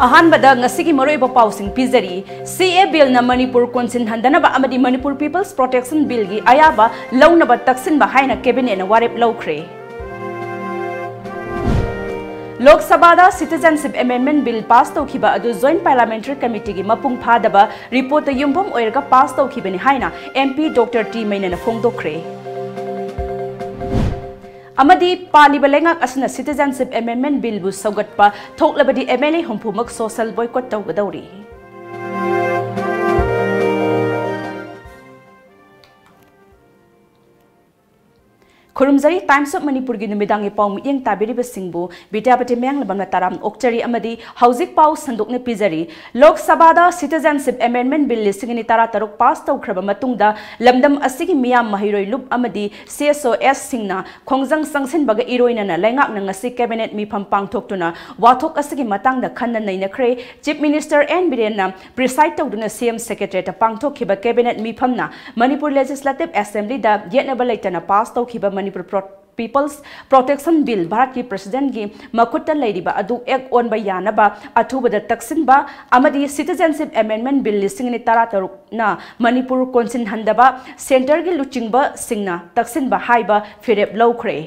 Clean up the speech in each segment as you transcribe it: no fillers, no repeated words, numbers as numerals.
अहानबदा ngasi मरोइबा पाउसिंग पिजरी CA bill ना Manipur konsinhandanaba amadi Manipur People's Protection Bill gi ayaba lounaba takshinba haina cabinet na warep loukhre Lok Sabha da Citizenship Amendment Bill pass toukhiba adu Joint Parliamentary Committee gi mapung phadaba report ta yumpham oiraga pass toukhibani haina MP Dr. T Meina na phongdokhre amadi Palliba leingak asina Citizenship Amendment Bill bu sougatpa thoklabadi MLA humpumak social boycott tougadouri Kurumzari Times of Manipur gi numidangi pau miyeng tabiriba singbu BIDYAPATI meyang labangna taram okchari amadi hauzik pau sandukne pizari Lok Sabha da Citizenship Amendment Bill lisingini tara taruk pass taukraba matungda lamdam asigi miyam mahiroi lup amadi CSOS singna khongjang sangsin baga iroina na leingak na ngasi cabinet mifam pangthoktuna wathok asigi matangda khanna nainakre Chief Minister N Biren na preside tawduna CM Secretary ta pangthokhiba cabinet mifam na Manipur Legislative Assembly da yetnaba leitana pass tawkhiba Manipur People's Protection Bill Bharat ki President gi makutta leiriba adu ek on ba yanaba athubada takshinba amadi Citizenship Amendment Bill lising ni tara taruk na Manipur konsinhandanaba center gi luchingba singna takshinba haiba firep loukhre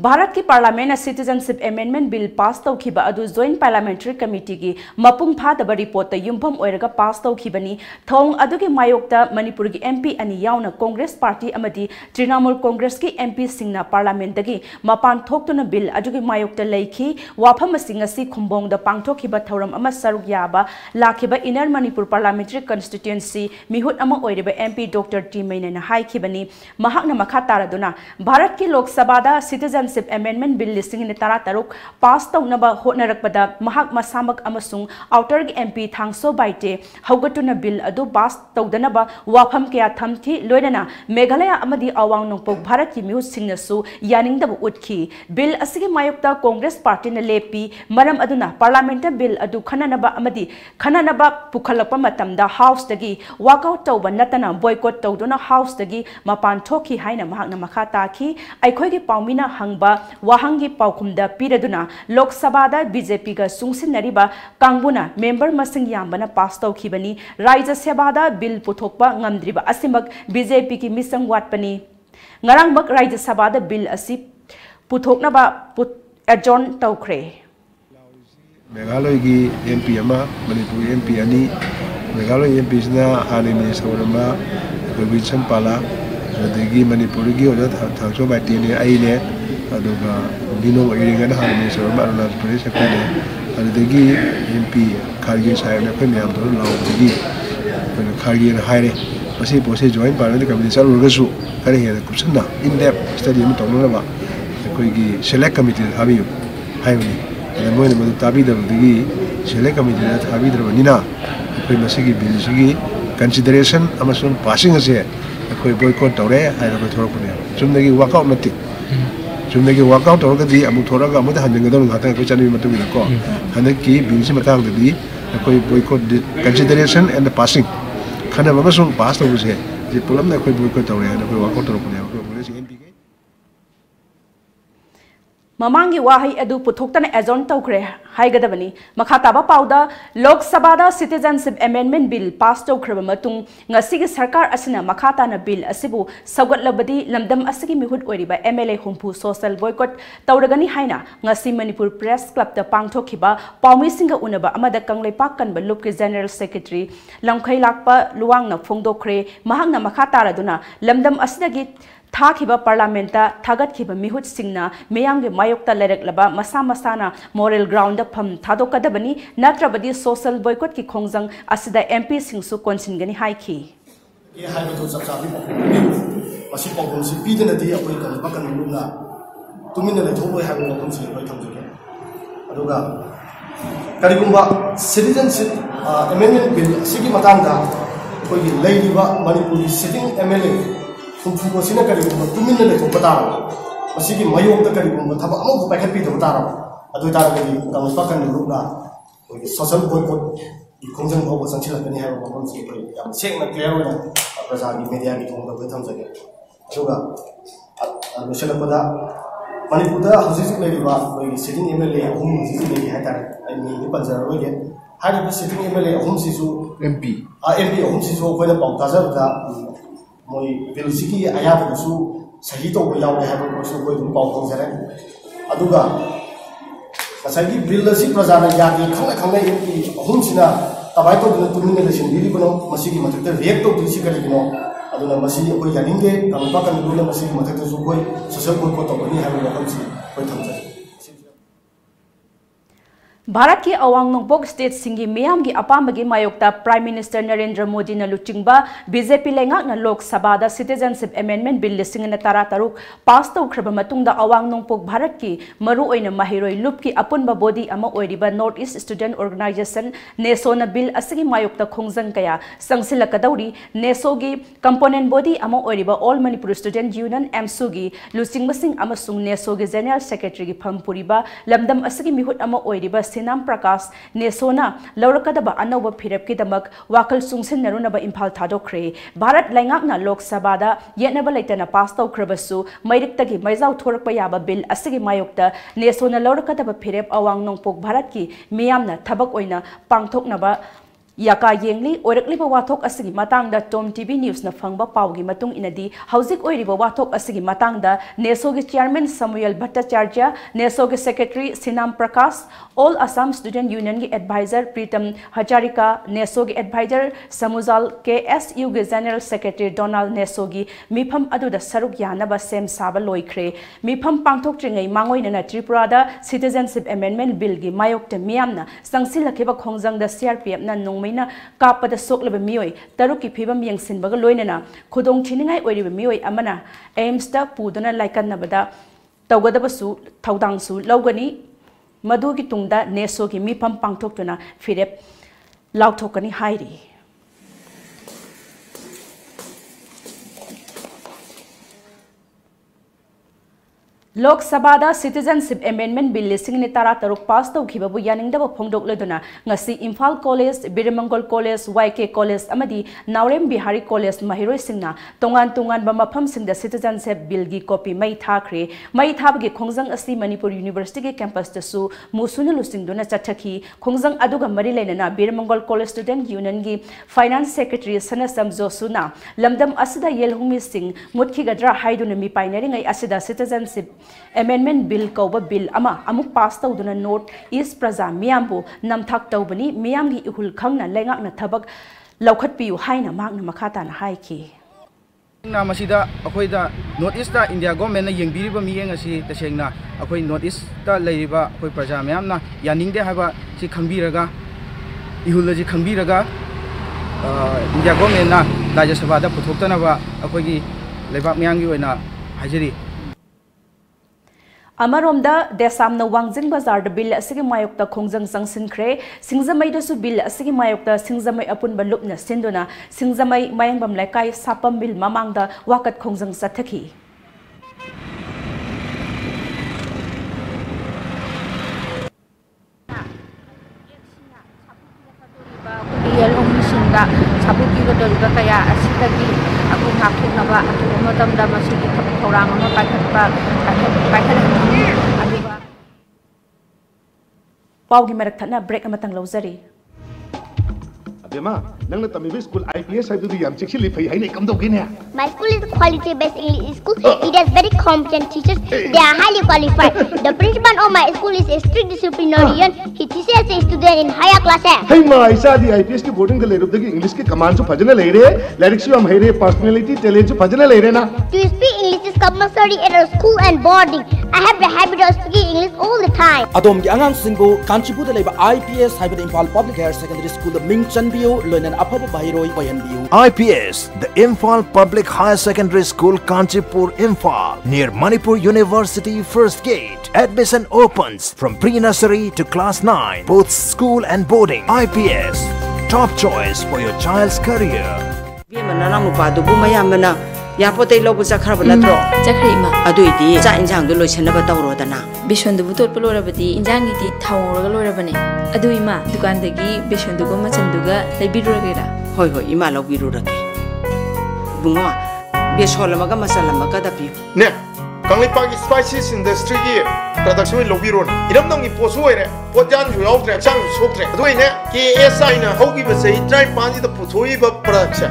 Bharat ki Parliament Citizenship Amendment Bill pass toukhiba adu Joint Parliamentary Committee gi mapung phadaba report ta yumpham oiraga pass toukhibani thong adugi mayokta Manipur gi MP ani yauna Congress Party amadi Trinamool Congress ki MP singna Parliament dagi mapan thoktuna bill adugi mayokta leikhi wafam singasi khumbong da pangthokhiba thoram ama saruk yaba lakhiba Inner Manipur Parliamentary Constituency mihut ama oiriba MP Dr. T Meina na haikhibani mahakna makha taraduna Bharat ki Lok Sabha da Citizenship Amendment Bill listing in tara taruk pass taunaba hotnarakpada mahak masamak amasung outer MP thangso baite haugatuna bill adu pass taudanaba wafam kya thamthi loinana Meghalaya amadi awang nongpok Bharat ki miut singnasu yaningdaba utkhi bill asigi mayokta Congress Party na lepi maram aduna parliament bill adu khananaba amadi khananaba pukhalakpa matamda house dagi walkout tauba natana boycott tauduna house dagi mapan thoki haina mahakna makha takhi aikhoi gi paumina wahangi paukumda piraduna Lok Sabha da BJP ga sungsinariba kangbuna member masing yambana pass taukhibani Rajya Sabha da bill puthokpa ngamdriba asimak BJP ki misang watpani ngarang bak Rajya Sabha da bill asi puthoknaba adjourn toukhre Meghalaya gi MP ama Manipur MP ani Meghalaya MP sna hali minister orama Wilson Pala adagi Manipur gi oda thangso baite ne aine aduga dino oiraga na hali minister orama Arunachal Pradesh akane adagi MP Kharge sahib na khoi myam thor law dagi Kharge na haire masi pose joint parliament committee sar urgasu kare he kusna in depth study mi tawna ba koi gi select committee habiyu haibni ada moine modu tabi da dagi select committee na habi drbanina koi masi gi bill sigi consideration amasung passing ase koi boycott tawre haira ba thorapune chumdagi walkout mati chumdagi walkout tawragadi amu thoraga amu hanjingadon ngata koi chani matumi ko hanaki bill si matang dadi koi boycott consideration and the passing khana amasung pass tawse je pulam na koi boycott tawre na koi walkout tawrapune ko polisi MP Mamangi wahai adu puthoktan adjourn toukhre haigadabani makhataba pauda Lok Sabha da Citizenship Amendment Bill pass toukhre matung ngasi gi sarkar asina makhata na bill asibu sougatlabadi lamdam asigi mihut oiriba MLA humpu social boycott tauragani haina ngasi Manipur Press Club ta pangthokhiba paumi singa unaba amada kangleipak kanba lupki General Secretary lamkhai lakpa luwang na phongdokhre mahakna makhata raduna lamdam asidagi Thakhiba parliamenta thagathiba mihut singna meyamge mayokta leraklaba masa masana moral ground pham thadokadabani natrabadi social boycott ki khongjang asida MP singsu konsingani haikhi ye haiba to chapchabi masi pongkom si pidana di apoi kan bakan luna tumina le thoboi haiba pongkom si bai thamjuke aduga karigumba citizenship amendment bill sigi matangda koi gi leidiba Manipuri sitting MLA Kumpuko sina kari kumba tumina le thok patara masigi mayok ta kari kumba thaba amu paikhat pi patara adu tara kari kamus pakan rukna social boycott khongjang bhaw sanchila kani hai ba konsi yam sengna clear na praja gi media gi thong ba tham jage chuga anu sela pada Manipur da houses leriba koi sitting MLA ahum houses leri hai tare ai ni panjar roge hari bi sitting MLA ahum sisu MP ahum sisu koi na pau tajar da moi bill siki ayaba su sahi to yaw le ha ko su koi dum pau ko jare aduga asagi bill si praja na ya ki khanga MP ahum sina tabai to dun tumin na sin diri kono masigi matak react to disi kare kono aduna masigi koi yaninge kangba kan dun masigi matak su koi social boycott to ni ha lo kam si koi thamja Bharat की अवांग Nongpok state सिंगी मियाम की अपाम की मायोक्ता prime minister Narendra Modi न लुचिंगबा BJP लेंगाक न लोक सभा दा citizenship amendment bill लिसिंग न तारा तरुक पास तौख्रब मतुंग दा अवांग नोंगपोक भारत की मरु ओइन माहिरोय लुप की अपुनबा बॉडी अमा ओइरिबा North East student organisation NESO न बिल असगी मायोक्ता खोंजंग कया संगसिलकदौरी नेसो की कंपोनेंट बॉडी अमा ओइरिबा All Manipur Student Union AMSU की लुचिंगबसिंग अमसुंग नेसो की जनरल सेक्रेटरी की फमपुरिबा लमदम असगी मिहुत अमा ओइरिबा सिनाम प्रकाश नेसोना लौरकदबा अनौब फिरप की दमक वाकल सुंगसिन नरुनबा इम्फाल थादोख्रे भारत लेंगाकना लोक सभादा येनबा लेतना पास तौख्रबसु मैरिक्तगी मैजाव थोरकपा याबा बिल असगी मायोक्ता नेसोना लौरकदबा फिरप अवांग नोंगपोक भारत की मियामना थबक ओइना पांगथोकनबा याका येंगली ओरकलिबा वाथोक असगी मातांगदा टॉम टीवी न्यूज़ न फंगबा Pawgi मतुंग इनदी हौजिक ओइरिबा वाथोक असगी मातांगदा नेसोगी chairman Samuel Bhattacharya नेसोगी secretary सिनाम प्रकाश ऑल असम स्टूडेंट यूनियन की एडवाइजर प्रीतम हजारिका नेसोगी एडवाइजर समुजाल KSU की जनरल सेक्रेटरी डोनाल्ड नेसोगी मिफम अदुदा सरुक यानबा सेम साबा लोइख्रे मिफम पांगथोक त्रिंगै मांगोइना त्रिपुरादा सिटीजनशिप अमेंडमेंट बिल की मायोक्ता मियामना संगसिलखेबा खोंजंगदा CRPF ना नोंगमैना कापदा सोकलबा मियोय तरुक की फिबम यंगसिनबगा लोइनना खुदोंग थिनिंगाय ओइरिबा मियोय अमना एम्सता पुदुना लाइकनबदा तौगदबसु थौदांगसु लौगनी मधु की तुंगदा नेसो की मिफम पांगथोक्तुना फिरेप लाउथोकनी हाइरी Lok Sabha citizenship amendment bill लिसिंग तारा तरुक पास तौखिबबु यानिंगदब फोंगदोक्लदुना ngasi Imphal college Biramangol college YK college अमदी नावरेम बिहारी कॉलेज महिरोय सिंगना तोंगान तोंगान बा मफम सिंगदा सिटीजनशिप बिल की कॉपी मई थाख्रे मई थाबगे खोंजंग असि मणिपुर यूनिवर्सिटी के कैंपस तसु मुसुन लुसिंगदुना चथखी खोंजंग अदुगा मरी लेना बिरमंगल कॉलेज स्टूडेंट यूनियन की फाइनेंस सेक्रेटरी सनसम जोसुना लमदम असदा येलहुमी सिंग मुतखिगद्रा हाइदुना मी पाइनरिंग असदा सिटीजनशिप अमेंडमेंट बिल कौबा बिल अमा अमुक पास तौदुना नॉर्थ ईस्ट प्रजा मियामबु नमथाक तौबनी मियामगी इहुल खंगना लेंगाकना थबक लौखटपियु हाइना मागना मखाताना हाइखि ना मसीदा अखोइदा नॉर्थ ईस्ट दा इंडिया गवर्नमेंट ना येंगबिरिबा मियेंग असि तसेंगना अखोइ नॉर्थ ईस्ट दा लेरिबा अखोइ प्रजा मियामना यानिंगदे हाबा सि खंगबिरगा इहुलजि खंगबिरगा इंडिया गवर्नमेंट ना राज्य सभा दा पुथोक्तनाबा अखोइगी लेबाक मियामगी ओइना हाजिरी अमरोमदा देसामना वांगजिंग बाजार बिल असगी मायोक्ता खोंजंग संगसिनख्रे सिंगजमैदसु बिल असगी मायोक्ता सिंगजमै अपुनबा लुपना सिंदुना सिंगजमै मायंगबम लेकाय सापम बिल ममांगदा वाकत खोंजंग सथखि साबुकीगदोरिबा कया असिदगी अबु हाखुनबा अतुबा मतमदा मसिगी थबक थौरांग अमा पाइखटबा पाइखटहनि अदुबा Pawgi मरक थना break अमतंग लौजरी Abema, nang na tamibi school IPS have to do yam chiksi li phai hai nei kam do gine. My school is quality based English school. It has very competent teachers. They are highly qualified. The principal of my school is a strict disciplinarian. He teaches the student in higher classes. Hey ma, isa di IPS ki boarding the lerub dagi English ki command so phajana le rahe, lyrics so am hai rahe, personality talent so phajana le rahe na. To speak English is compulsory at a school and boarding. I have the habit of speaking English all the time. Adom ki angang singbo Kanchipu da leba IPS haibad Imphal Public Higher Secondary School da Ming Chanbiyo loinan apaba bahiroi bayanbiyo. IPS, the Imphal Public Higher Secondary School, Kanchipur, Imphal, near Manipur University First Gate. Admission opens from pre-nursery to class 9, both school and boarding. IPS, top choice for your child's career. यापोते लोबु चखरब नत्रो चखरिमा अदुइदि चा इंजांग दु लोइसनबा तौरोदना बेसनदुबु तोटप लोरबदि इंजांगिदि थावरगा लोरबने अदुइमा दुकानदगी बेसनदुगो मचनदुगा लैबिरुरगेरा होय होय इमा लौबिरुरगे बुंगो बेसोलमगा मसलमगा दपियु ने Kanglipagi spices industry ki production lobiron iram dong ki posu ere pojan ju yaudre chang sokre aduine KSI na hogi ba sei try panji da puthoi ba production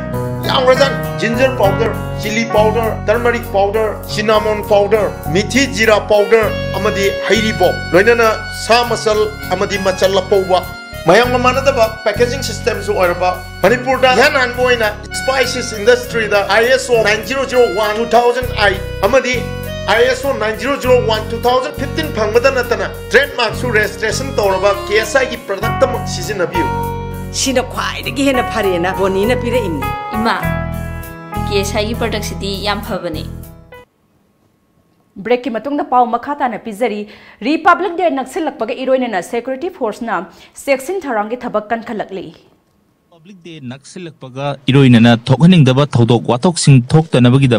yang razan ginger powder chili powder turmeric powder cinnamon powder mithi jira powder amadi hairi bo loinana sa masal amadi machal pawwa mayang manadaba packaging system so oiraba Manipur da yan an boina spices industry da ISO 9001 2008 amadi ISO 9001 2015 phangmada natana trademark su registration tawraba KSI ki product tam season abiu sina khwai de hena pharena boni na pire imni ima KSI ki product sidi yam phabane break ki matungda pau makhata na pizari Republic Day naksilakpaga iroina na security force na section tharangi thabak kan khalakli Public Day naksilakpaga iroinana thokhaningdaba thodok wathok sing thoktanabagi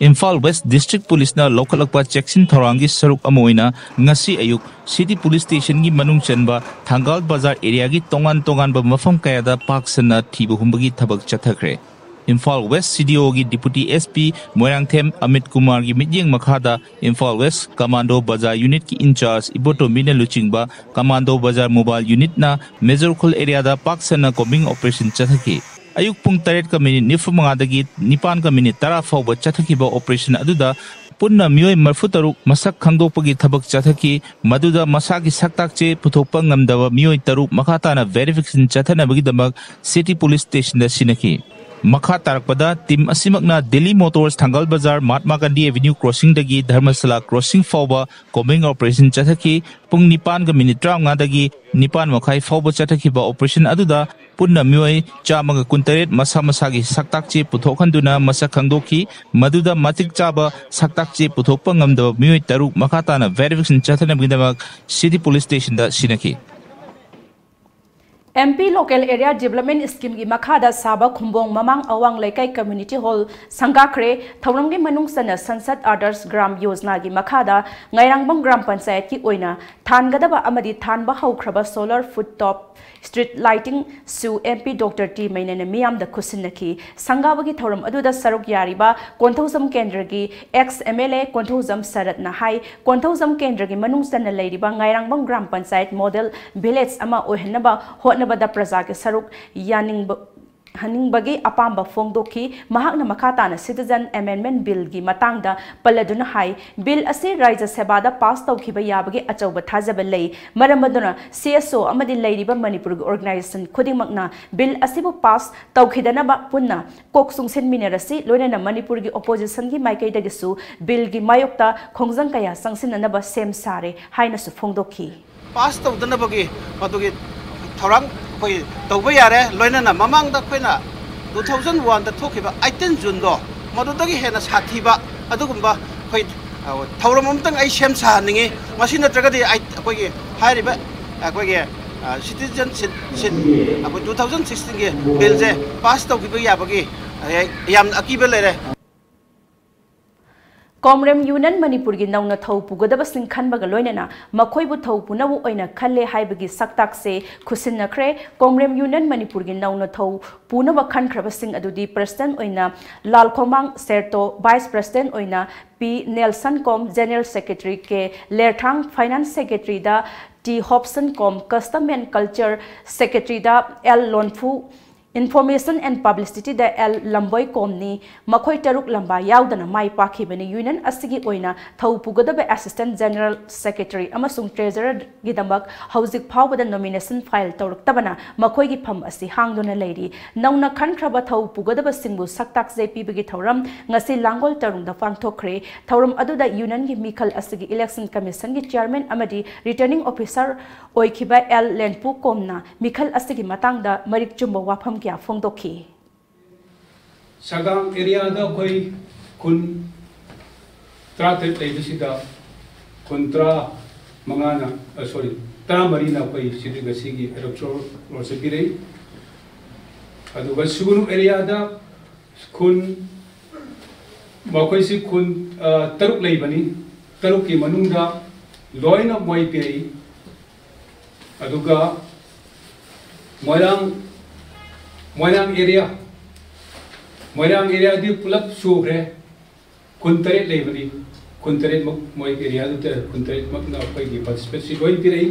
Imphal West District Police na lokhalakpa checksin thorangi saruk amoina ngasi ayuk City Police Station gi manung chanba Thangal Bazar area gi tongan ba mafam kayada paksana thibu humbagi thabak chathakre Imphal West CDO gi Deputy SP Moirangthem Amit Kumar gi mityeng makhada Imphal West Commando Bazar Unit ki in charge Iboto Mina Luchingba Commando Bazar Mobile Unit na Major Khul area da paksana combing operation chathaki ayuk pung 8 ka minute nifamanga dagi 9 ka minute 10 fawba chathaki ba operation aduda punna mioi marfutaruk masak khangdokpagi thabak chathaki maduda masagi saktakche puthokpa ngamdaba mioi taruk makhata na verification chathanabagi damak City Police Station da sinaki Makha tarakpada team asimakna Delhi Motors Thangal Bazar Mahatma Gandhi Avenue crossing dagi Dharmasala crossing fawba combing operation chathaki pung 9 ga minute 35 dagi 9 makhai fawba chathaki ba operation aduda punna mioi chamaga kuntaret masa masagi saktakche puthokhanduna masak khangdoki maduda matik chaba saktakche puthokpa ngamdaba mioi taruk makhata na verification chathana bidamak City Police Station da sinaki MP Local Area Development Scheme gi makhada Sabha Khumbong Mamang Awang Laikai Community Hall Sangakhre Thauramgi Manungsana Sansad Adarsh Gram Yojana gi makhada Ngairangbam Gram Panchayat ki oina thangadaba amadi thanba haukraba solar rooftop street lighting su MP Dr. T Meina na miyam da khusinaki sangabagi thauram aduda saruk yariba Konthausam Kendra gi ex MLA Konthausam Sarat na hai Konthausam Kendra gi manungsana leiriba Ngairangbam Gram Panchayat model village ama ohenaba hotnabada praja ke saruk yaning Haningbagi apamba phongdokhre mahakna makhata citizen amendment bill gi matangda paladuna hai bill ase raija sebada pass toukhiba yabagi achauba thajaba lei maramaduna CSO amadi leiriba Manipur organization khudimakna bill asibu pass toukhidana ba punna koksung sen minerasi loinana Manipur gi opposition gi maikai dagisu bill gi mayokta khongjang kaya sangsinana ba sem sare haina su phongdokhre pass tawdana bagi madugi thorang koi tawba yare loinana mamang da koina 2001 da thokiba 18 June do madudagi hena sathiba adugumba koi thauram amtang ai sem sa ningi masina tragadi ai koi hairiba koi citizenship 2016 ge bill je pass tawkiba yabagi yam akiba lere Comrem Union Manipur gi nauna thau pugadaba sing khanbaga loinana makhoi bu thau punabu oina khalle haibagi saktak se khusinnakhre Comrem Union Manipur gi nauna thau punaba khankraba sing adudi president oina Lal Khomang Serto vice president oina P Nelson Com general secretary ke Lerthang finance secretary da T Hobson Com custom and culture secretary da L Lonfu Information and Publicity da L Lamboi Komni Makhoi Taruk Lamba Yaudana Mai Pakhibani Union Asigi Oina Thau Pugadaba Assistant General Secretary Amasung Treasurer Gidamak Housing Power the nomination file Toruk Tabana Makhoi gi Pam Asi Hangdona Lady Nauna Kankraba Thau Pugadaba Singbu Saktak JP Bigi Thauram Ngasi Langol Tarung da Phangdokhre Thauram Aduda Union gi Mikhal Asigi Election Commission gi Chairman Amadi Returning Officer Oikhiba L Lenpu Komna Mikhal Asigi Matangda Marik Chumba Wafam kya phongdokhre Sagang area da koi kun trate leibisida kontra mangana sorry tamarina koi sidigasi electoral rosegire aduga sugunu area da kun makoi si kun taruk leibani taruk ki manungda loina moi pei aduga Moirang area di pulap sugre kuntare lebani kuntarit moi area du te kuntarit mak na pai gi participate si loi pirei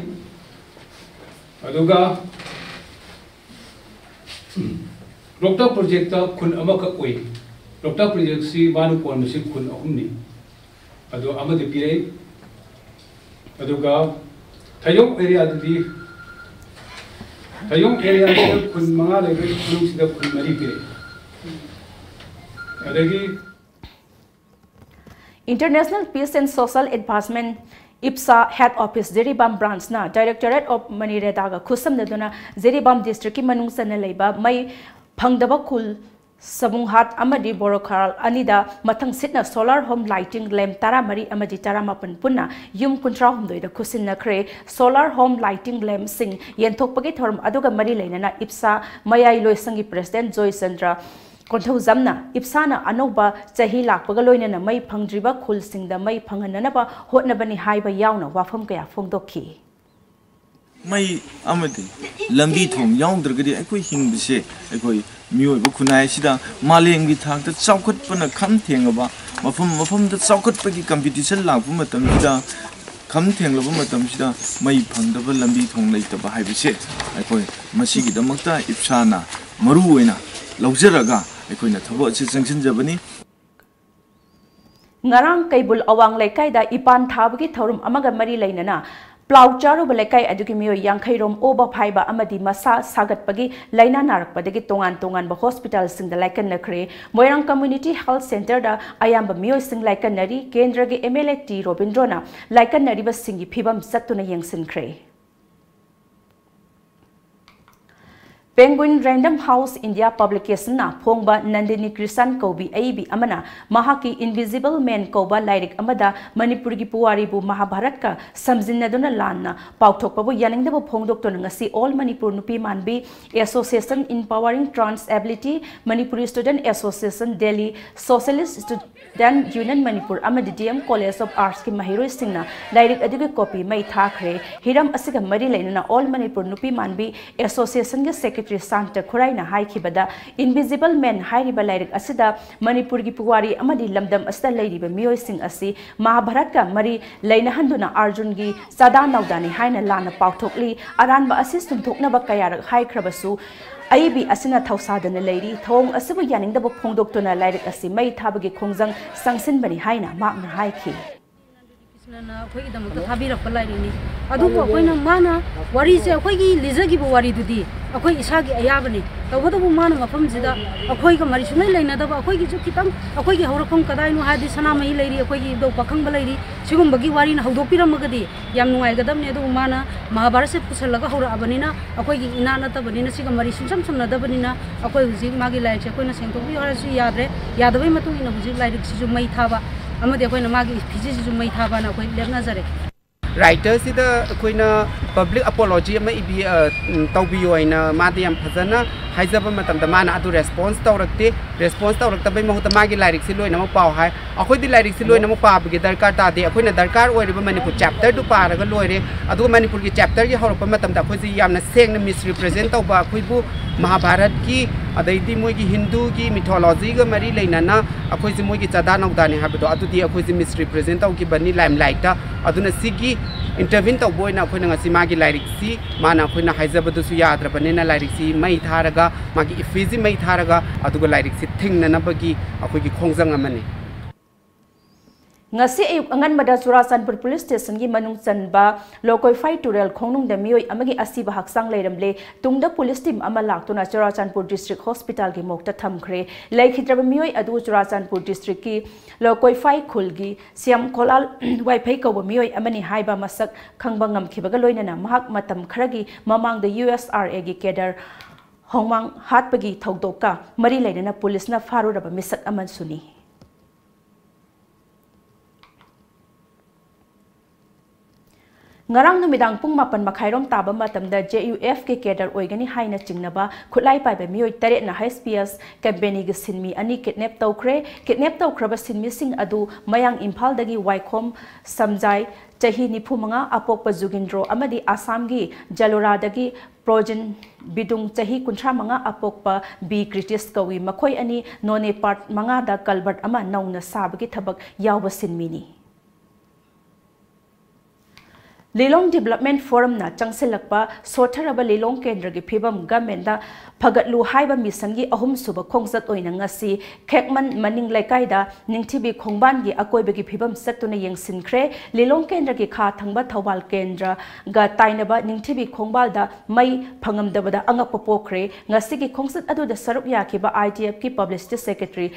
aduga lokta project ta kun amaka oi lokta project si manu pon si kun ahumni adu amadi pirei aduga thayong area di thayong area da kun manga le kun si da kun mari pirei adagi International Peace and Social Advancement IPSA Head Office Zeribam Branch na Directorate of Manireda ga khusam na duna Zeribam District ki manung sana leiba mai phangdaba khul samunghat amadi borokharal anida mathang sitna solar home lighting lamp tara mari amadi tara mapan punna yum kuntra humdoi da khusin na khre solar home lighting lamp sing yenthok pagi thorum aduga mari leinana IPSA mayai loisangi President Joy Chandra Kontau zamna IPSAna anoba chahi lakpaga loinana mai phangdriba khul singda mai phangananaba hotnabani haiba yauna wafam kaya phongdokhi mai amadi lambi thom yaungdragadi aikoi hingbise aikoi mioi bu khunai sida malengi thakta chaukhatpana kham thengaba mafam da chaukhatpagi competition lakpu matam sida kham thenglaba matam sida mai phangdaba lambi thong leitaba haibise aikoi masigi damakta IPSAna maru oina laujaraga aikoina thabo chi changsinjabani ngarang kaibul awang lekai da ipan thabagi thorum amaga mari leinana plau charu balekai adugi miyo yangkhai rom oba phaiba amadi masa sagatpagi laina narakpadagi tongan ba hospital singda laikan nakhre moirang community health center da ayamba miyo sing laikan nari kendra ge MLA T Robindrona laikan nari ba singi phibam satuna yengsinkhre Penguin Random House India publication na phongba Nandini Krishan Kobi AIB amana mahaki Invisible Man Koba Lairik amada Manipur gi puwari bu Mahabharat ka samjinnaduna lanna pauthokpa bu yaningda bu phongdoktona ngasi All Manipur Nupi Manbi Association Empowering Transability Manipuri Student Association Delhi Socialist Student Union Manipur amadi DM College of Arts ki mahiroi singna Lairik adiga copy mai thakre hiram asiga mari leinana All Manipur Nupi Manbi Association ge Secretary Santa Khuraina haikibada Invisible Man hairiba lairik asida Manipur gi puwari amadi lamdam asda lairiba miyoi sing asi Mahabharat ka mari leinahanduna Arjun gi sada naudani haina lana pauthokli aranba asi sumthoknaba kayarak haikhrabasu AIB asina thausadana lairi thong asibu yaningdaba phongdoktona lairik asi mai thabagi khongjang sangsinbani haina makna haiki na khoi dam ta thabirak palai ni adu ko koina mana wari se khoi gi lizagi bu wari dudi akhoi isagi ayabani tawada bu mana mafam jida akhoi ga mari sunai leina da akhoi gi kitang akhoi gi hawrakham kadai nu hadi sana mai leiri akhoi gi do pakhang balairi sigum bagi wari na hawdo piram magadi yam nuai gadam ne adu mana Mahabharat se pusalaga hawra abanina akhoi gi ina na ta banina sigam mari sumsam samna da banina akhoi huji magi lai che koina sengtok bi hara si yadre yadabai matu ina huji lai rik si mai thaba amade koina magi phiji si mai thaba na koi lepna jare writer sida koina public apology ama ibi tawbiyo aina madiam phajana haijaba matam da mana adu response tawrakte bai mahuta magi lyrics si loina ma paw hai akhoi di lyrics si loina ma pa bagi darkar ta de akhoi na darkar oiriba Manipur chapter du paraga loire adu Manipur gi chapter gi horpa matam da akhoi ji yamna sengna misrepresent tawba akhoi bu Mahabharat ki adaidi moi gi Hindu gi mythology ga mari leinana akhoi ji moi gi chada naudani habdo adu di akhoi ji misrepresent taw ki bani limelight ta aduna sigi intervene taw boy na akhoi na ngasi magi lyrics si mana akhoi na haijaba du su yadra banena lyrics si mai tharaga magi ifiji mai tharaga aduga lyrics si thingna na bagi akhoi gi khongjang amani ngasi ayuk angan mada Churachandpur Police Station gi manung chanba lokoi fai turel khongnung da mioi amagi asiba haksang leiramle tungda police team ama laktuna Churachandpur District Hospital gi mokta thamkhre laikhitraba mioi adu Churachandpur District ki lokoi fai khulgi siam kolal wifi ko mioi amani haiba masak khangba ngamkhibaga loinana mahak matam kharagi mamang da USRA gi kedar hongmang hatpagi thogdoka mari leinana police na faruraba misak aman suni ngarang numidang pung mapan makhairom taba matamda JUF ke kedar oigani haina chingnaba khulai pai ba mioi tare na HSPS campaign gi sinmi ani kidnap tawkraba sinmi sing adu mayang Imphal dagi Waikhom samjai chahi nifumanga apokpa Jugindro amadi Assam gi Jalora dagi Projen bidung chahi kunthra manga apokpa B Kritis kawi makhoi ani none part manga da kalbert ama nauna sabagi thabak yawba sinmini Lelong Development Forum na changsilakpa sotharaba lelong kendra gi phibam government da phagatlu haiba mission gi ahum suba khongsat oina ngasi khekman maning laikai da ningthibi khongban gi akoiba gi phibam saktuna yengsinkhre lelong kendra gi kha thangba thawal kendra ga tainaba ningthibi khongbal da mai phangamdaba da angakpa pokhre ngasi gi khongsat adu da saruk yakiba ITF ki publicity secretary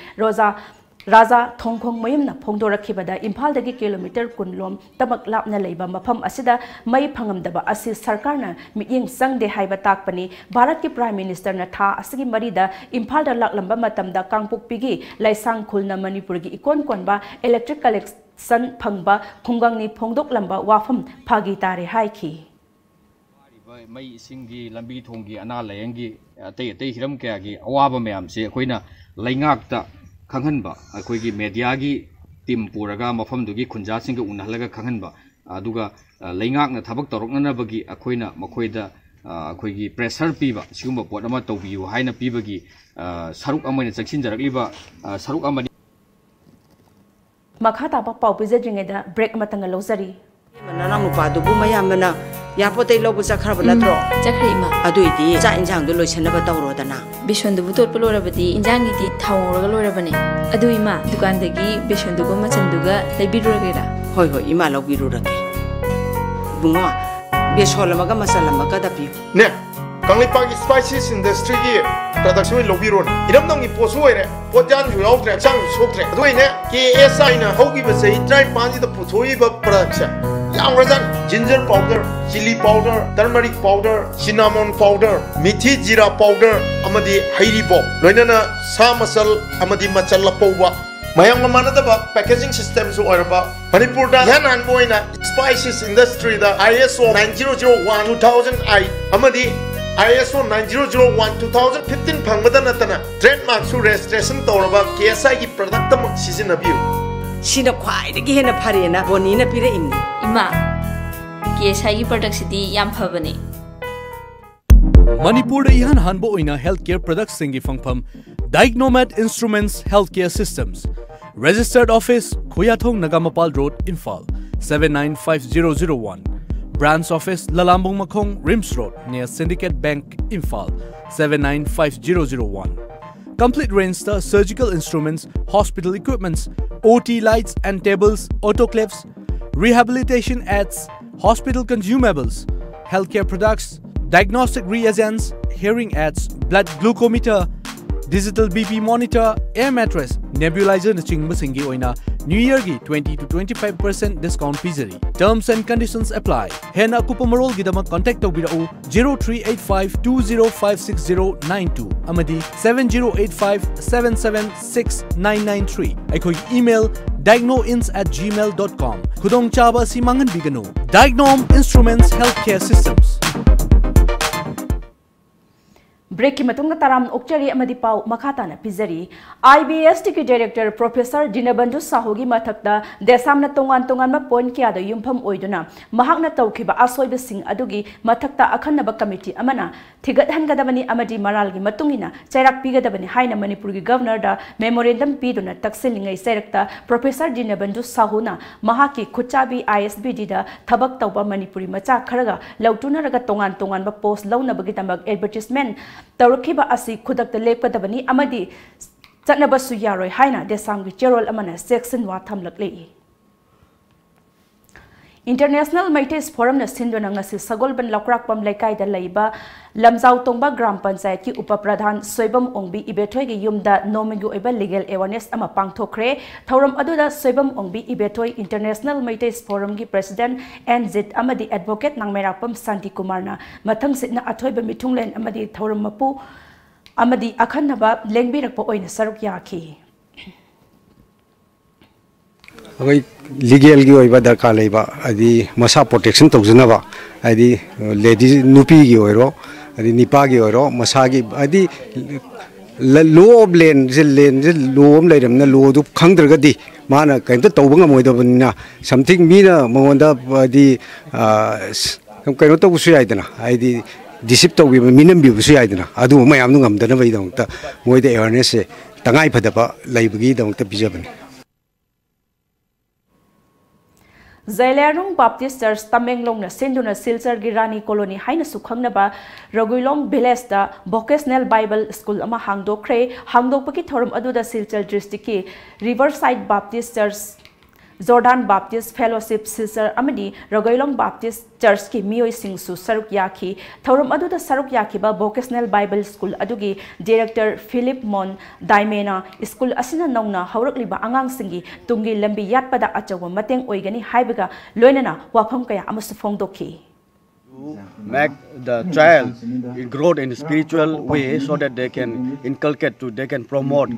Raja Thongkhong Mayamna Phongdokhre Imphal dagi kilometer kunlom tabak lapna leiba mafam asida mai phangamdaba asi sarkarna miyeng sangde haiba takpani Bharat ki Prime Minister na tha asigi marida Imphal da laklamba matamda kangpuk pigi laisang khulna Manipur gi ikon konba electric collection phangba khungangni phongdoklamba wafam phagi tare haiki mai singi lambi thonggi ana layengi atei hiram kya gi awaba mayam se koina leingak ta khanghanba akoigi media gi team puraga mafam dugi khunja singa unhalaga khanghanba aduga leingak na thabak torokna bagi akoina makoida akoigi pressure piba sigumba pot ama tawbiu haina pibagi saruk amana chaksin jarakliba saruk amani makhata ba pau pizadringeda break matanga lozari manana nupa dubu mayamna yapote lobu chakhraba natro chakhreima aduidi cha injang du loisanaba tawrodana bishondu butot polorabadi injangi di thawraga loirabane adu ima dukan dagi bishondu go machanduga leibiruragera hoi hoi ima lobirurage bunga besolamaga masalamaga dapi ne kanglipagi spices industry gi production lobiron iramdong gi posu oire potjan ju yaudre chang soktre aduine ke asina hogi basai try panji da puthoi ba production Yamrazan, ginger powder, chili powder, turmeric powder, cinnamon powder, mithi jira powder, amadi hairi bo. Loinana sa masal amadi machala powwa. Mayang manadaba packaging system so oiraba. Manipur da yan anboina spices industry da ISO 9001-2008 amadi ISO 9001-2015 phangmada natana trademark su registration tawraba KSI gi product tam seasonabiu. Sina khwai dagi hena pharena bonina pire imni ima KSI product sidi yam phabani Manipur da ihan hanbo oina healthcare products singi phangpham Diagnomed Instruments Healthcare Systems Registered Office Khoyathong Nagamapal Road Imphal 795001 Branch Office Lalambung Makhong Rims Road near Syndicate Bank Imphal 795001 Complete range the surgical instruments, hospital equipments, OT lights and tables, autoclaves, rehabilitation aids, hospital consumables, healthcare products, diagnostic reagents, hearing aids, blood glucometer, digital BP monitor, air mattress, nebulizer nachingbasingi oina New Year gi 20 to 25% discount pizari. Terms and conditions apply. Hena kupamarol gidama contact tawbirau 0385205690 amadi 7085776993. Aikoi email diagnoins@gmail.com. Khudong chaba simangan bigano. Diagnome Instruments Healthcare Systems. Break matunga taram okchari amadi pau makata na pizari IBS tiki director Professor Dinabandhu Sahugi mathakda desamna tongan ma point kya da yumpham oiduna mahakna tawkhiba asoiba sing adugi mathakta akhanaba committee amana thigat hangadabani amadi maralgi matungina chairak pigadabani haina Manipur gi governor da memorandum piduna takselingai sairakta Professor Dinabandhu Sahuna mahaki khuchabi ISBD da thabak tawba Manipuri macha kharaga lautunaraga tongan ba post launabagi tamak advertisement Toukiba asi kudakta lepkadabani amadi chatnabasu yaroi haina desamgi cherol amana section wa thamlakle International Maites Forum na sindona ngasi sagolban lakrakpam laikai da laiba lamjau tongba gram panchayat ki upapradhan soibam ongbi ibethoi gi yumda nomegu eba legal awareness ama pangthokre thoram aduda soibam ongbi ibethoi International Maites Forum gi president NZ amadi advocate nangmerakpam Santi Kumar na mathang sitna athoiba mithunglen amadi thoram mapu amadi akhanaba lengbirakpa oina saruk yakhi Agai legal gi oiba darkar leiba adi masa protection tawjunaba adi ladies nupi gi oiro adi nipa gi oiro masa gi adi law of land je law om leiramna law du khangdragadi mana kainta tawbanga moidabna something mina mangonda adi kaino tawsu yaidana adi disip tawbi minam bi busu yaidana adu mayam nu ngamdana bai dangta moida awareness se tangai phadaba leibagi dangta bijabani Zailarung Baptist Church Tamenglong na Sinduna Silchar Girani Colony Haina Sukhangnaba Raguilong Village da Vocational Bible School ama hangdokhre hangdokpaki thorum aduda Silchar district Riverside Baptist Church Jordan Baptist Fellowship Silchar amadi Raguilong Baptist Church ki miyoi singsu saruk yaki thorum aduda saruk yaki ba Vocational Bible School adugi Director Philip Mon Meina School asina nongna haurakliba angang singi tungi lambi yatpada achawa mateng oigani haibaga loinana wapham kaya amasu phongdokhi make the child grow in a spiritual way so that they can inculcate they can promote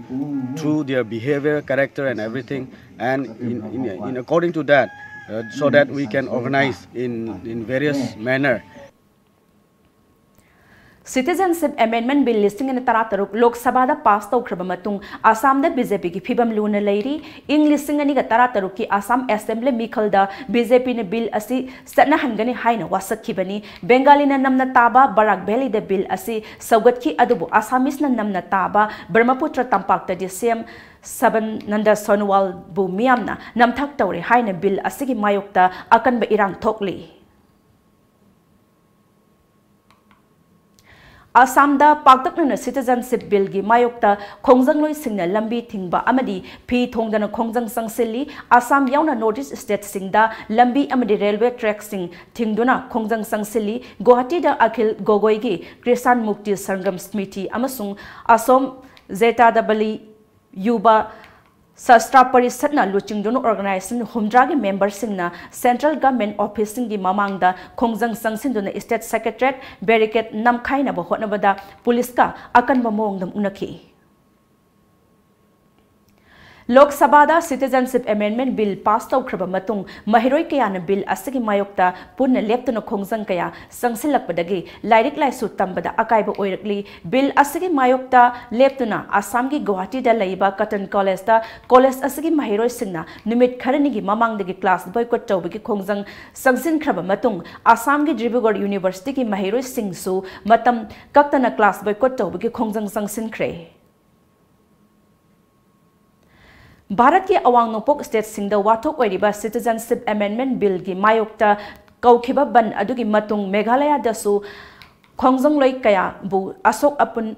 through their behavior, character and everything, and in according to that so that we can organize in various manner. Citizenship Amendment Bill listing in Tarataruk Lok Sabha passed out Krabamatung, Assam the BJP ki Fibam Luna Lady, English singing a Tarataruki, Assam Assembly Mikalda, BJP ne bill asi Satna Hangani Haina Wasakibani, Bengalina Namna Taba, Barak Belly the bill asi, Sougatki Adubu, Assamis na Namna Taba, Brahmaputra Tampakta the same. Saban Nanda Sonwal Bu Miamna, Namtak Tauri Haina bill asigi Mayokta, Akan ba Irang Tokli. Assam da Paktakna Citizenship Bill gi Mayokta Khongjang loi singna lambi thingba amadi phi thongdana Khongjang sangsilli Assam yauna Northeast State singda lambi amadi railway track sing thingduna Khongjang sangsilli Guwahati da Akhil Gogoi gi Kisan Mukti Sangam Smiti amasung Asom Zeta da Bali Yuba Sastra Parisatna Luchingdono Organization Humdragi member singna Central Government Office singi mamangda Khongjang sangsinduna State Secretariat Barricade namkhaina ba hotnabada police ka akan mamong dam unaki Lok Sabha da Citizenship Amendment Bill passed out kraba matung mahiroi kaya na bill asigi mayokta punna leptuna Khongjang kaya sangsilakpadagi lairik laisu tambada akaiba oirakli bill asigi mayokta leptuna Assam gi Guwahati da laiba Cotton College da college asigi mahiroi singna numit kharani gi mamangdagi class boycott tawbagi Khongjang sangsin kraba matung Assam gi Dibrugarh University gi mahiroi singsu matam kaktana class boycott tawbagi Khongjang sangsin kre Bharat ki awang nopok state singda wathok oiriba Citizenship Amendment Bill gi mayokta toukhiba ban adugi matung Meghalaya dasu Khongjang loi kaya bu asok apun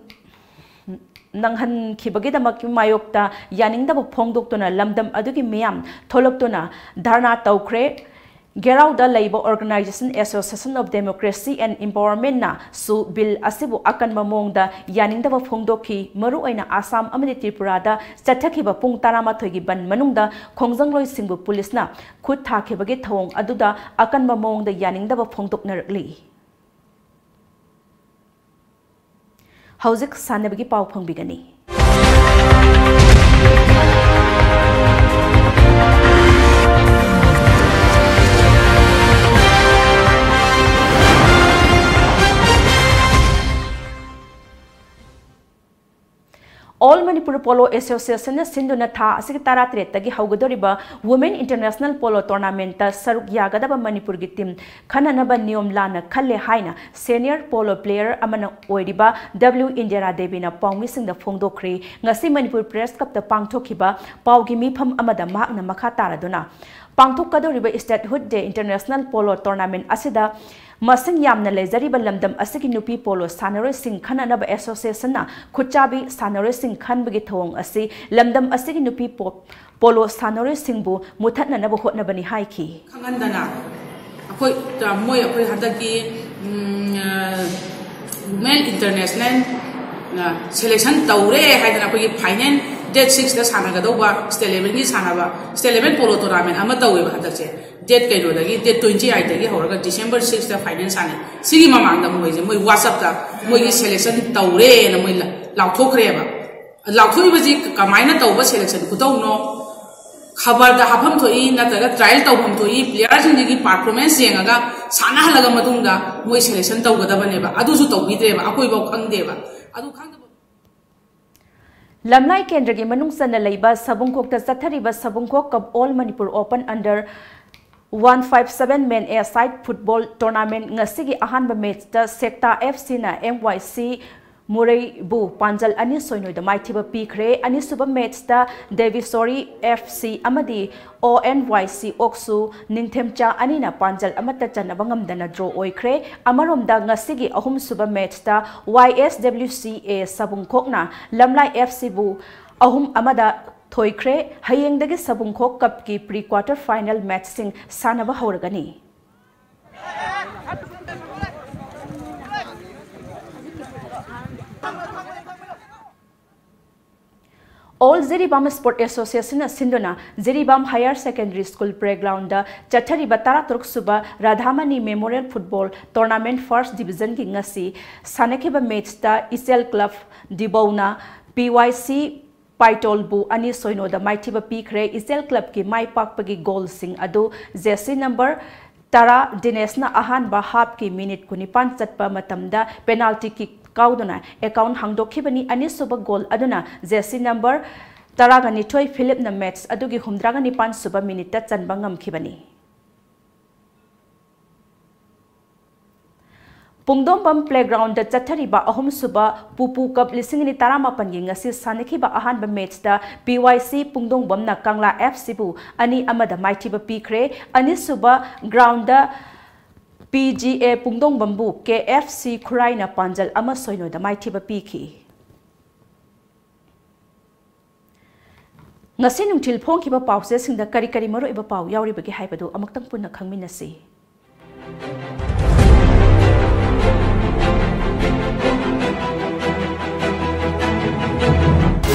nanghan khibagi damak mayokta yaningda bu phongdoktona lamdam adugi miyam tholoktona dharna toukhre Gerau da Labour Organization Association of Democracy and Empowerment na su bill asibu akan mamong da yaning da phongdokhi maru aina Assam amani Tripura da chathakiba pung tarama thoigi ban manungda Khongjang loi singbu police na khut thakibagi thawong aduda akan mamong da yaning da phongdoknarakli Hauzik sanabagi pau phangbigani All Manipur Polo Association Sinduna Tha Asik Taratret Tagi Haugadoriba Women International Polo Tournament Saruk Yagadaba Manipur gi team Khananaba Niyom Lana Khalle Haina Senior Polo Player Amana Oiriba W Indira Devi na Pawmi Singda Phongdokhre ngasi Manipur Press Cup ta pangthokhiba Pawgi Mipham amada Mahna Makha Taraduna Pangthokadoriba Statehood Day International Polo Tournament asida Masing yamna lezariba lamdam asigi nupi polo sanaroi sing khananaba association na khuchabi sanaroi sing khanbagi thawong asi lamdam asigi nupi polo sanaroi singbu muthatna naba hotnabani haiki khangandana akoi moi akoi hadaki Women International na selection tawre haidana akoi final date 6 da sanagadauba state level ni sanaba state level polo tournament ama tawe ba hadakche date kaino dagi date 28 dagi horaga December 6 da finance sane sigi mamang da moi je moi WhatsApp da moi gi selection tawre na moi loukhokhre ba loukhoiba ji kamaina tawba selection kutau no khabar da hafam thoi na taga trial tawham thoi player jing gi performance yengaga sana halaga matung da moi selection tawgada bane ba adu su tawbide ba akoi ba khangde ba adu khang Lamlai Kendra gi manungsana leiba Sabungkhok ta chathariba Sabungkhok Cup All Manipur Open under 157 men A-side football tournament ngasigi ahanba match ta Sekta FC na MYC Murai bu panjal ani soinoi da maithiba pikre ani suba match da Devisori FC amadi ONYC Oksu Ningthemcha ani na panjal amata chanaba ngamdana draw oikre amarom da ngasigi ahum suba match da YSWCA Sabungkhokna Lamlai FC bu ahum amada thoikre hayengdagi Sabungkhok Cup ki pre-quarter final match sing sanaba hauragani. All Zeribam Sport Association Sindona Zeribam Higher Secondary School Playground Chathari Batara Turk Suba Radhamani Memorial Football Tournament First Division ki ngasi Sanekiba match da Isel Club Dibona PYC Paitolbu ani soino da maithiba pikre Isel Club ki mai pakpagi goal sing adu jersey number Tara Dinesna ahanba half ki minute kunipan chatpa matamda penalty kick Kauduna account phongdokhibani ani suba goal aduna jersey number taragani toy Philip na match adugi humdragani pan suba minute ta chanba ngamkhibani. Phongdokhre playground da chathariba ahum suba pupu cup lisingni taramapan gi ngasi sanekhiba ahanba match da PYC Phongdokhre na Kangla FC bu ani amada maithiba pikre ani suba ground da PGA Phongdokhre bu KFC Khuraina Panjal ama soino da maithiba piki. Ngasi nungthil phongkiba pause singda kari kari maro iba pau yauri bagi haibadu amaktang punna khangminasi.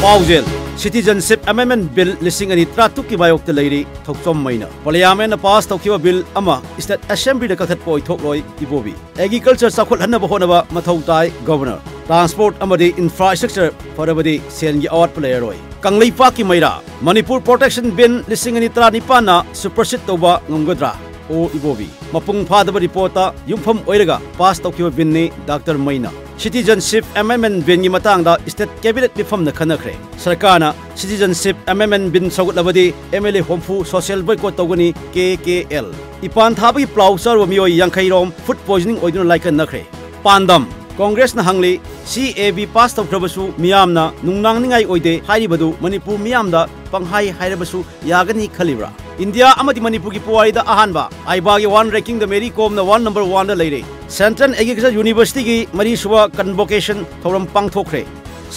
Pausel Citizenship Amendment Bill lising ani tratuki bayok te leiri thoksom Meina Parliament na pass thokiba bill ama State Assembly da kathat poi thokloi ibobi agriculture sakhol hanna bahona ba mathau tai governor transport amadi infrastructure phadabadi sen gi awat player roi kanglei pa ki Meira Manipur protection bill lising ani tra nipana supersede toba ngomgodra o ibobi mapung phadaba reporta yumpham oiraga pass thokiba bill ni Dr. Meina Citizenship Amendment Bill ni matangda State Cabinet bifam na khanakre sarkana Citizenship Amendment Bill sougatpadi MLA homfu social boycott togani KKL ipan thabi plauser wa mioi yankhairom food poisoning oiduna laikan nakre pandam Congress na hangli CAB pass tawkrabasu miyamna nungnangningai oide hairibadu Manipur miyamda panghai hairabasu yagani khalibra India amadi Manipur ki puwaida ahanba ayaba gi one ranking the Mary Kom na one number 1 da leire Central Agriculture University ki mari suba convocation thoram pangthokre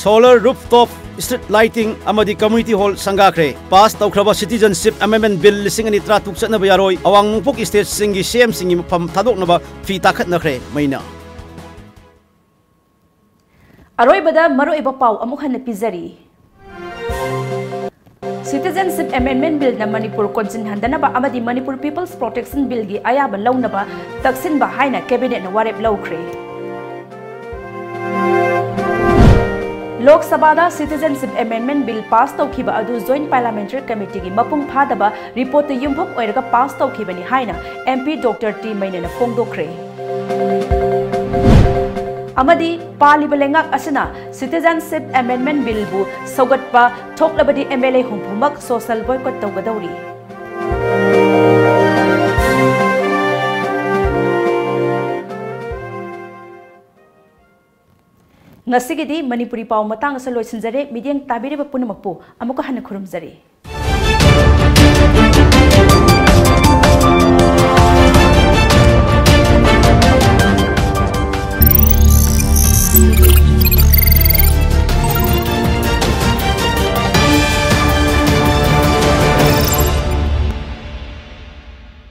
solar rooftop street lighting amadi community hall sangakre pass tawkraba Citizenship Amendment Bill lising ani tra tuk chatna bayaroi awang mungpok state singi CM singi pham thadoknaba fi takhat nakre Meina Aroi bada maro iba pau amuk hanna pizari Citizenship Amendment Bill na Manipur konsinhandanaba amadi Manipur People's Protection Bill gi ayaba lounaba takshinba haina cabinet na warep loukhre Lok Sabha da Citizenship Amendment Bill pass toukhiba adu Joint Parliamentary Committee gi mapung phadaba report yumpham oiraga pass toukhibani haina MP Dr. T Meina na phongdokhre Amadi Palliba leingak asina Citizenship Amendment Bill bu sougatpa thoklabadi MLA humpumak social boycott tougadouri Ngasigidi Manipuri pau matang sa loisinjare midyang tabiriba punamakpo amuka hana khurumjare